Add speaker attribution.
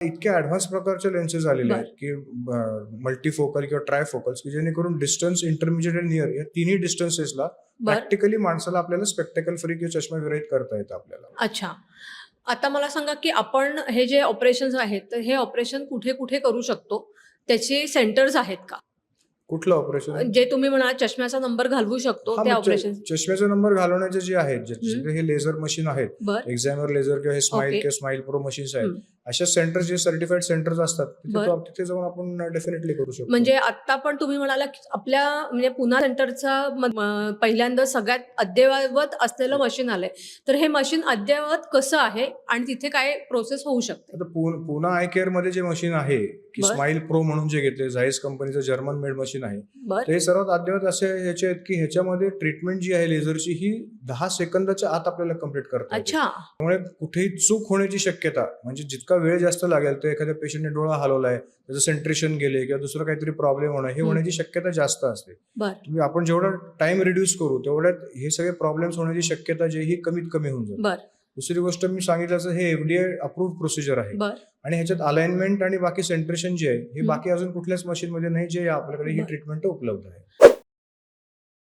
Speaker 1: इतक्या ऍडव्हान्स प्रकारचे लेन्सेस आलेले आहेत की मल्टीफोकल किंवा ट्रायफोकल्स की जेणेकरून डिस्टन्स, इंटरमिजिएट आणि नियर या तिन्ही डिस्टन्सेसला प्रॅक्टिकली माणसाला आपल्याला स्पेक्टेकल फ्री किंवा चष्मा विरहित करता येतं आपल्याला.
Speaker 2: अच्छा. आता मला सांगा की आपण हे जे ऑपरेशन्स आहेत, तर हे ऑपरेशन कुठे-कुठे करू शकतो? त्याचे सेंटर्स आहेत का?
Speaker 1: कुठलं ऑपरेशन?
Speaker 2: जे तुम्ही म्हणालात चष्म्याचा नंबर घालवू शकतो
Speaker 1: हा,
Speaker 2: त्या
Speaker 1: मग
Speaker 2: ऑपरेशन.
Speaker 1: चष्म्याचा नंबर घालवण्याचे जे आहेत, जे हे लेझर मशीन आहेत,
Speaker 2: बरं.
Speaker 1: एक्झामिनर लेझर किंवा हे स्माइल
Speaker 2: ओके.
Speaker 1: किंवा स्माइल प्रो मशीन्स आहेत, अशा सेंटर्स जे सर्टिफाईड सेंटर्स असतात तिथे जाऊन आपण डेफिनेटली करू शकतो.
Speaker 2: म्हणजे आता पण तुम्ही म्हणाला की आपल्या म्हणजे पुन्हा सेंटरचा पहिल्यांदा सगळ्यात अद्ययावत असलेलं मशीन आलंय. तर हे मशीन अद्ययावत कसं आहे आणि तिथे काय प्रोसेस होऊ शकते?
Speaker 1: आता पुना आय केअर मध्ये जे मशीन आहे की स्माइल प्रो म्हणून जे घेतले, झायस कंपनीचं जर्मन मेड मशीन आहे, तर हे सर्वात अद्ययावत असे ह्याचे आहेत की ह्याच्यामध्ये ट्रीटमेंट जी आहे लेझरची ही 10 सेकंदाच्या आत आपल्याला कंप्लीट करता येते.
Speaker 2: अच्छा.
Speaker 1: त्यामुळे कुठेही चूक होण्याची शक्यता, म्हणजे जितका वेळ जास्त लागेल तर एखाद्या पेशंटने डोळा हलवलाय, त्याचं सेंट्रेशन गेले किंवा दुसरं काहीतरी प्रॉब्लेम होणं, हे होण्याची शक्यता जास्त असते. तुम्ही आपण जेवढा टाइम रिड्यूस करू तेवढ्यात हे सगळे प्रॉब्लेम्स होण्याची शक्यता जे ही कमीत कमी होऊन जाते. दुसरी गोष्ट मी सांगितलं, हे FDA अप्रूव्ड प्रोसिजर आहे आणि ह्याच्यात अलाइनमेंट आणि बाकी सेंट्रेशन जे आहे हे बाकी अजून कुठल्याच मशीन मध्ये नाही, जे आपल्याकडे ही ट्रीटमेंट उपलब्ध आहे.